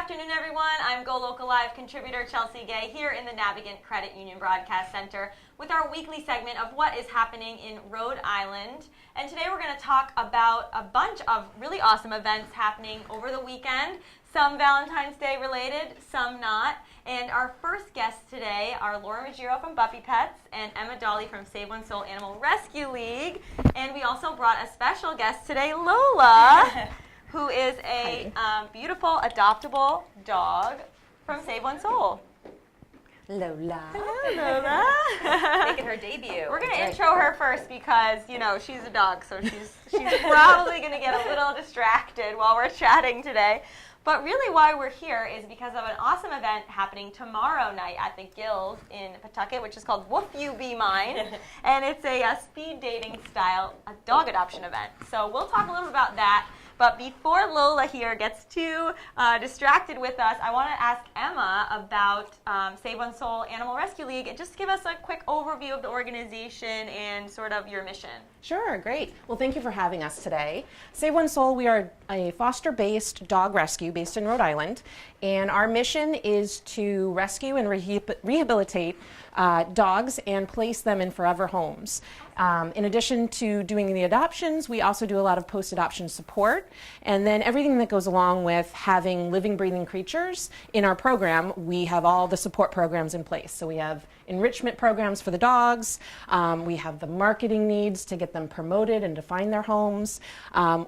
afternoon, everyone. I'm GoLocal Live contributor Chelsea Gay here in the Navigant Credit Union Broadcast Center with our weekly segment of what is happening in Rhode Island. And today we're going to talk about a bunch of really awesome events happening over the weekend. Some Valentine's Day related, some not. And our first guests today are Laura Ruggiero from Buffy Pets and Emma Dolly from Save One Soul Animal Rescue League. And we also brought a special guest today, Lola, who is a beautiful adoptable dog from Save One Soul. Lola. Hello, Lola. Making her debut. We're going to intro her first because, you know, she's a dog, so she's probably going to get a little distracted while we're chatting today. But really why we're here is because of an awesome event happening tomorrow night at the Gills in Pawtucket, which is called Woof You Be Mine. And it's a speed dating style dog adoption event. So we'll talk a little about that. But before Lola here gets too distracted with us, I want to ask Emma about Save One Soul Animal Rescue League and just give us a quick overview of the organization and sort of your mission. Sure, great. Well, thank you for having us today. Save One Soul, we are a foster-based dog rescue based in Rhode Island, and our mission is to rescue and rehabilitate dogs and place them in forever homes. In addition to doing the adoptions, we also do a lot of post-adoption support, and then everything that goes along with having living, breathing creatures. In our program, we have all the support programs in place. So we have enrichment programs for the dogs, we have the marketing needs to get them promoted and to find their homes.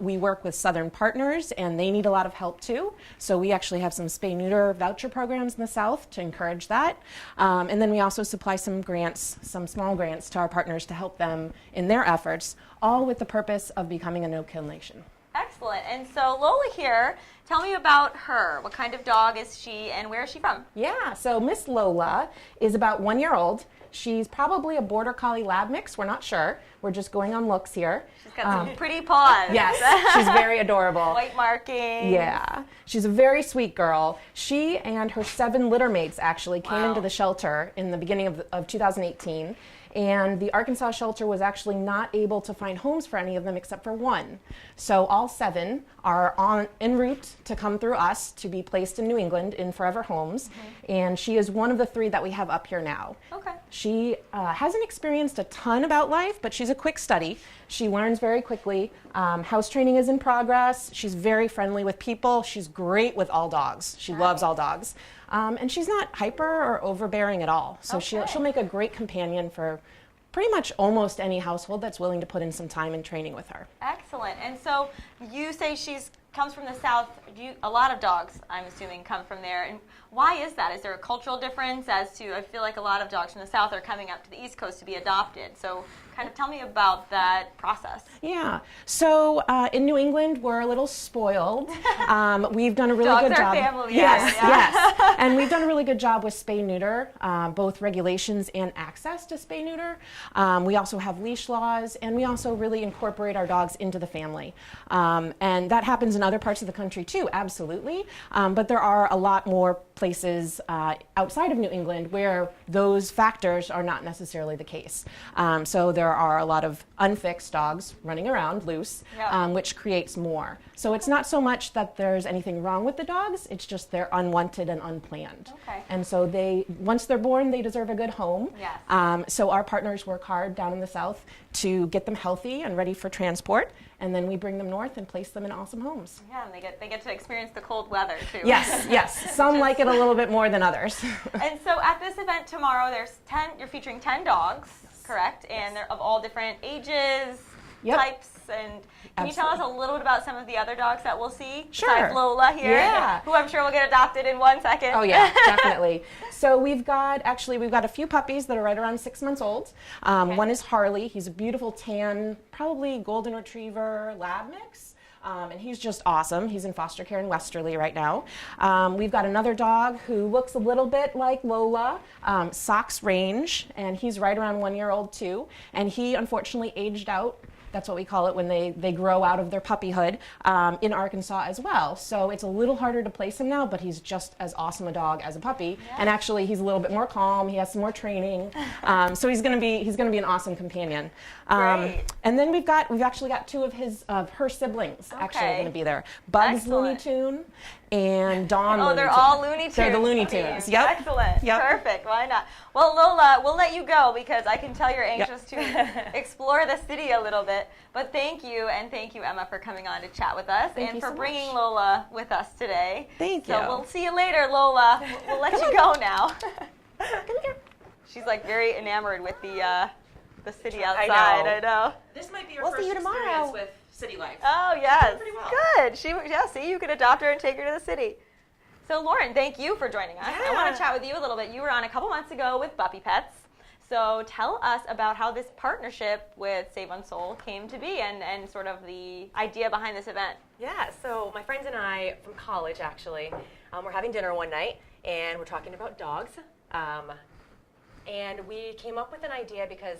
We work with Southern partners, and they need a lot of help too. So we actually have some spay-neuter voucher programs in the South to encourage that. And then we also supply some grants, some small grants to our partners to help them in their efforts, all with the purpose of becoming a no-kill nation. Excellent. And so Lola here, tell me about her. What kind of dog is she and where is she from? Yeah, so Miss Lola is about 1 year old. She's probably a Border Collie Lab mix. We're not sure. We're just going on looks here. She's got some pretty paws. Yes, she's very adorable. White markings. Yeah, she's a very sweet girl. She and her 7 litter mates actually came into the shelter in the beginning of 2018. And the Arkansas shelter was actually not able to find homes for any of them except for 1. So all 7 are en route to come through us to be placed in New England in forever homes. And she is one of the 3 that we have up here now. Okay. She hasn't experienced a ton about life, but she's a quick study. She learns very quickly. House training is in progress. She's very friendly with people. She's great with all dogs. She loves all dogs. And she's not hyper or overbearing at all. So she'll make a great companion for pretty much almost any household that's willing to put in some time and training with her. Excellent. And so you say comes from the South. A lot of dogs, I'm assuming, come from there. And why is that? Is there a cultural difference as to, I feel like a lot of dogs from the South are coming up to the East Coast to be adopted. So kind of tell me about that process. Yeah. So in New England, we're a little spoiled. We've done a really Dogs good job. Dogs are family. Yes, yeah. yes. And we've done a really good job with spay-neuter, both regulations and access to spay-neuter. We also have leash laws, and we also really incorporate our dogs into the family. And that happens in other parts of the country too, absolutely. But there are a lot more places outside of New England where those factors are not necessarily the case. So there are a lot of unfixed dogs running around loose, which creates more. So it's not so much that there's anything wrong with the dogs, it's just they're unwanted and unplanned. Okay. And so once they're born, they deserve a good home. Yes. So our partners work hard down in the South to get them healthy and ready for transport, and then we bring them north and place them in awesome homes. Yeah, and they get to experience the cold weather too. Yes, yes. Some like it a little bit more than others. And so at this event tomorrow, you're featuring 10 dogs, correct? And they're of all different ages, types, and can you tell us a little bit about some of the other dogs that we'll see? Sure. Besides Lola here, who I'm sure will get adopted in 1 second. Oh yeah, definitely. So we've got a few puppies that are right around 6 months old. One is Harley. He's a beautiful tan, probably golden retriever lab mix. And he's just awesome. He's in foster care in Westerly right now. We've got another dog who looks a little bit like Lola, Sox Range, and he's right around 1 year old too. And he unfortunately aged out That's what we call it when they grow out of their puppyhood in Arkansas as well. So it's a little harder to place him now, but he's just as awesome a dog as a puppy. Yeah. And actually, he's a little bit more calm. He has some more training. So he's going to be an awesome companion. Great. And then we've actually got two of her siblings actually Okay. going to be there. Bugs Excellent. Looney Tune and Dawn Looney they're Tune. all Looney Tunes. They're the Looney Tunes. Yep. Excellent. Yep. Perfect. Why not? Well, Lola, we'll let you go because I can tell you're anxious to explore the city a little bit. But thank you, and thank you, Emma, for coming on to chat with us Thank and you for so bringing much. Lola with us today. Thank you. So we'll see you later, Lola. We'll let you go now. Come here. She's like very enamored with the city I outside. know. I know. This might be your We'll see first you tomorrow. experience with city life. Oh, yes. Pretty well. Good. See, you could adopt her and take her to the city. So, Lauren, thank you for joining us. I want Yeah. to chat with you a little bit. You were on a couple months ago with Puppy Pets. So tell us about how this partnership with Save One Soul came to be and sort of the idea behind this event. Yeah, so my friends and I from college actually, we're having dinner one night and we're talking about dogs. And we came up with an idea because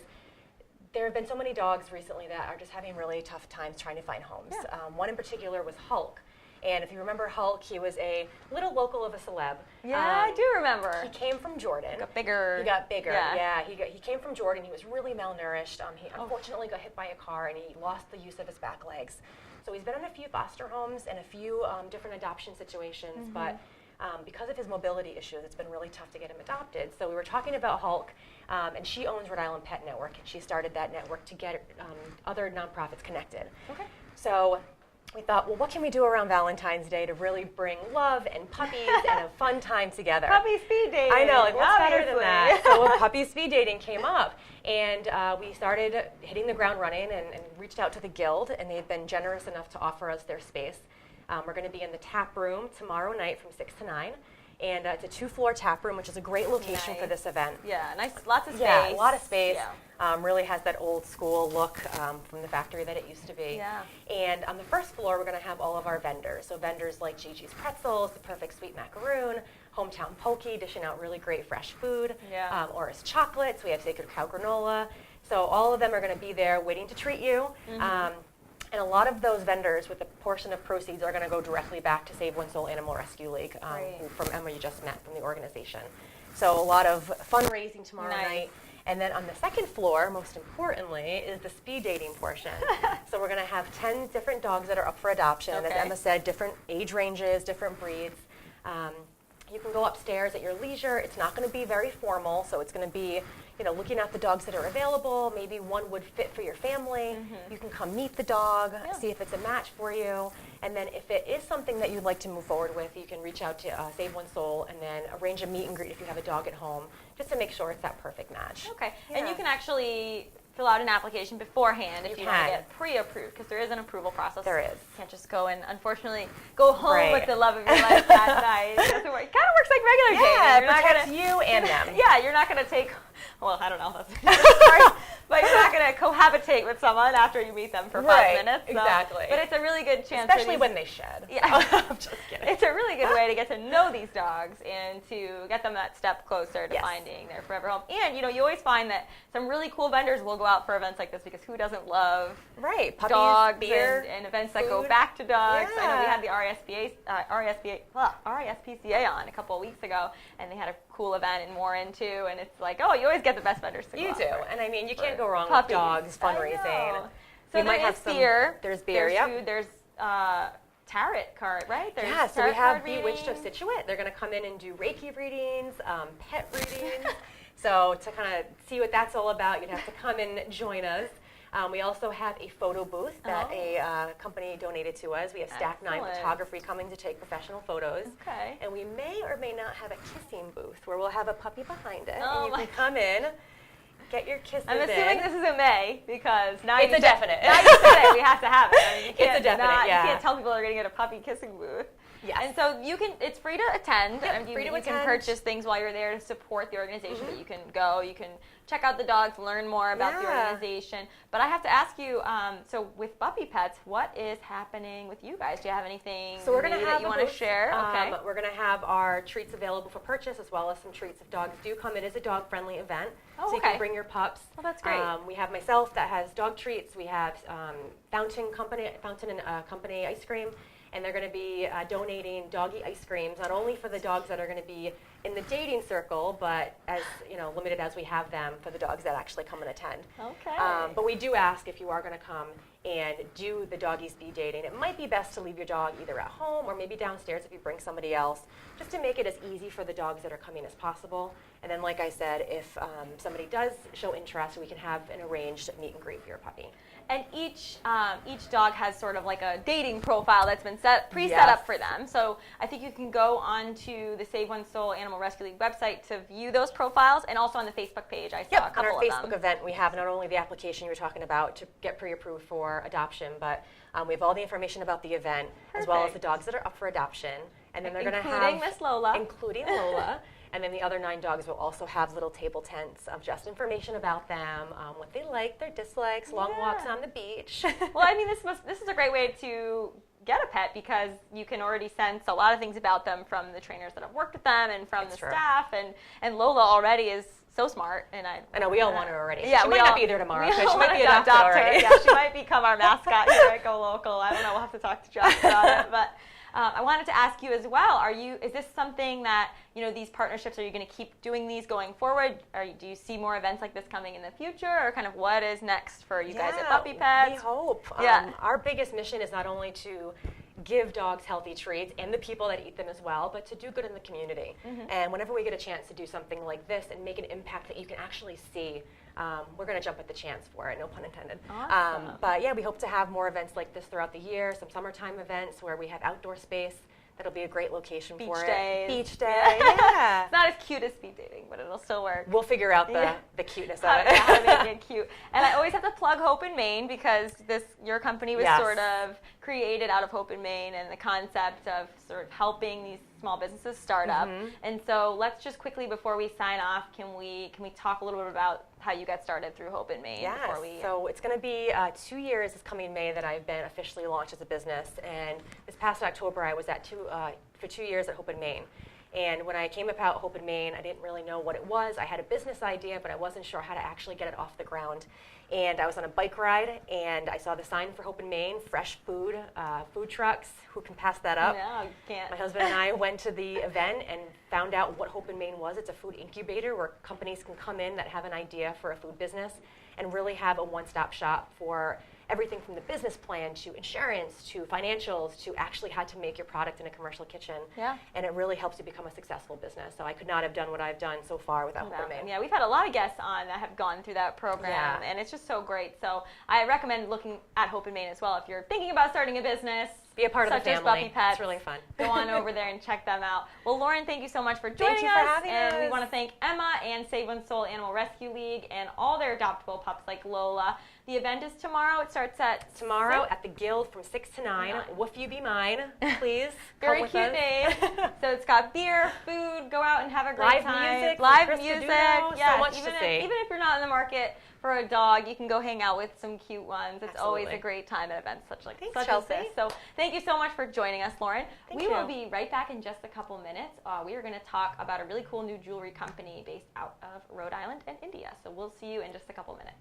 there have been so many dogs recently that are just having really tough times trying to find homes. Yeah. One in particular was Hulk. And if you remember Hulk, he was a little local of a celeb. Yeah, I do remember. He came from Jordan. Got bigger. He got bigger. Yeah. Yeah, he came from Jordan. He was really malnourished. He unfortunately got hit by a car and he lost the use of his back legs. So he's been in a few foster homes and a few different adoption situations, but because of his mobility issues, it's been really tough to get him adopted. So we were talking about Hulk, and she owns Rhode Island Pet Network, and she started that network to get other nonprofits connected. Okay. So we thought, well, what can we do around Valentine's Day to really bring love and puppies and a fun time together? Puppy speed dating. I know, like what's better than obviously. that? So puppy speed dating came up, and we started hitting the ground running and reached out to the Guild, and they've been generous enough to offer us their space. We're going to be in the tap room tomorrow night from 6 to 9, and it's a 2-floor tap room, which is a great location for Nice. this event. Yeah, nice, lots of space. Yeah, a lot of space. Yeah. Really has that old school look from the factory that it used to be. Yeah. And on the first floor, we're going to have all of our vendors. So vendors like Gigi's Pretzels, the Perfect Sweet Macaroon, Hometown Pokey, dishing out really great fresh food. Yeah. Orris Chocolates. We have Sacred Cow Granola. So all of them are going to be there waiting to treat you. And a lot of those vendors, with a portion of proceeds, are going to go directly back to Save One Soul Animal Rescue League, Great. from Emma you just met from the organization. So a lot of fundraising tomorrow Nice. night. And then on the second floor, most importantly, is the speed dating portion. So we're going to have 10 different dogs that are up for adoption. And Okay. as Emma said, different age ranges, different breeds. You can go upstairs at your leisure. It's not going to be very formal, so it's going to be, looking at the dogs that are available. Maybe one would fit for your family. You can come meet the dog, Yeah. see if it's a match for you. And then if it is something that you'd like to move forward with, you can reach out to Save One Soul and then arrange a meet and greet if you have a dog at home, just to make sure it's that perfect match. Okay, and Yeah. you can actually fill out an application beforehand if You you want to can. get pre-approved, because there is an approval process. There is. You can't just go and, unfortunately, go home Right. with the love of your life that night. It doesn't work. It kind of works like regular dating. Yeah, it You're not protects gonna- you and them. Yeah, you're not going to take, well, I don't know, that's but you're not going to cohabitate with someone after you meet them for 5 Right, minutes. so- exactly. But it's a really good chance for Especially these- when they shed. Yeah. I'm just kidding. It's a really good way to get to know these dogs and to get them that step closer to Yes. finding their forever home. And, you always find that some really cool vendors will go out for events like this, because who doesn't love Right, puppies, dogs beer, and events that go food. back to dogs. I know we Yeah. had the RSPCA on a couple of weeks ago, and they had a cool event in Warren too. And it's like, oh, you always get the best vendors to go You out do, for. and I mean, you for can't go wrong puppies. with dogs I fundraising. know. So We might there have is some- beer. there's beer, There's yep. food. There's tarot card, right? There's Yeah, so tarot we have card Bewitched of reading. Situate. They're going to come in and do Reiki readings, pet readings. So to kind of see what that's all about, you'd have to come and join us. We also have a photo booth that Oh. a company donated to us. We have Stack 9 Excellent. Photography coming to take professional photos. Okay. And we may or may not have a kissing booth where we'll have a puppy behind it. Oh and you my can come in, get your kisses I'm assuming in. this is in May, because now It's you a said- definite. Now you said it, we have to have it. I mean, you It's a can't definite, not- yeah. You can't tell people they're going to get a puppy kissing booth. Yes. And so it's free to attend. Yep, and free to you can attend. purchase things while you're there to support the organization, but you can go, you can check out the dogs, learn more about the organization. But I have to ask you, so with Puppy Pets, what is happening with you guys? Do you have anything So we're going to new have that you want to share? Okay. We're going to have our treats available for purchase, as well as some treats if dogs do come. It is a dog-friendly event, so you can bring your pups. Well, that's great. We have myself that has dog treats. We have Fountain and Company ice cream, and they're going to be donating doggy ice creams, not only for the dogs that are going to be in the dating circle, but as limited as we have them for the dogs that actually come and attend. Okay. But we do ask if you are going to come and do the doggy speed dating. It might be best to leave your dog either at home or maybe downstairs if you bring somebody else, just to make it as easy for the dogs that are coming as possible. And then, like I said, if somebody does show interest, we can have an arranged meet and greet for your puppy. And each dog has sort of like a dating profile that's been pre-set Yes. up for them. So I think you can go onto the Save One Soul Animal Rescue League website to view those profiles, and also on the Facebook page. I saw a On couple our of Facebook them. event, we have not only the application you were talking about to get pre-approved for adoption, but we have all the information about the event, as well as the Perfect. dogs that are up for adoption. And then they're going to have... Including Miss Lola. Including Lola. And then the other 9 dogs will also have little table tents of just information about them, what they like, their dislikes, long walks on the beach. Well, I mean, this is a great way to get a pet, because you can already sense a lot of things about them from the trainers that have worked with them and from That's the true. staff. And Lola already is so smart, and I know, we all want her already. Yeah, she we might all, not be there tomorrow, we because all she might wanna be adopted adopt her. already. Yeah, she might become our mascot here at GoLocal. I don't know. We'll have to talk to Josh about it. But I wanted to ask you as well, is this something that, these partnerships, are you going to keep doing these going forward? Do you see more events like this coming in the future, or kind of what is next for you guys at Puppy Pets? We hope. Yeah. Our biggest mission is not only to give dogs healthy treats and the people that eat them as well, but to do good in the community. And whenever we get a chance to do something like this and make an impact that you can actually see, we're going to jump at the chance for it, no pun intended. Awesome. But yeah, we hope to have more events like this throughout the year, some summertime events where we have outdoor space. That'll be a great location for Beach it. days. Beach day, yeah. It's not as cute as speed dating, but it'll still work. We'll figure out the cuteness of it. How to make it cute. And I always have to plug Hope in Maine, because your company was sort of created out of Hope in Maine, and the concept of sort of helping these small businesses start up. And so let's just quickly, before we sign off, can we talk a little bit about how you got started through Hope in Maine? Yes. So it's going to be 2 years this coming May that I've been officially launched as a business. And this past October, I was for 2 years at Hope in Maine. And when I came about Hope in Maine, I didn't really know what it was. I had a business idea, but I wasn't sure how to actually get it off the ground. And I was on a bike ride, and I saw the sign for Hope in Maine, fresh food, food trucks. Who can pass that up? No, you can't. My husband and I went to the event and found out what Hope in Maine was. It's a food incubator where companies can come in that have an idea for a food business and really have a one-stop shop for everything from the business plan to insurance to financials to actually how to make your product in a commercial kitchen. Yeah. And it really helps you become a successful business. So I could not have done what I've done so far without Hope in Maine. Yeah, we've had a lot of guests on that have gone through that program, and it's just so great. So I recommend looking at Hope in Maine as well if you're thinking about starting a business. Be a part of the such as family. Puppy Pets. It's really fun. Go on over there and check them out. Well, Lauren, thank you so much for joining Thank you us. for having and us. we want to thank Emma and Save One Soul Animal Rescue League and all their adoptable pups like Lola. The event is tomorrow. It starts at Tomorrow 6? at the Guild from 6 to 9. 9. Woof you be mine, please. Very come with cute us. name. So it's got beer, food, go out and have a great Live time. music from Live Chris music. Peduto, so Yes, much to even see. even if you're not in the market for a dog, you can go hang out with some cute ones. It's always a Absolutely. great time at events such Thanks, as Chelsea. this. So thank you so much for joining us, Lauren. Thank we you. will be right back in just a couple minutes. We are going to talk about a really cool new jewelry company based out of Rhode Island and India. So we'll see you in just a couple minutes.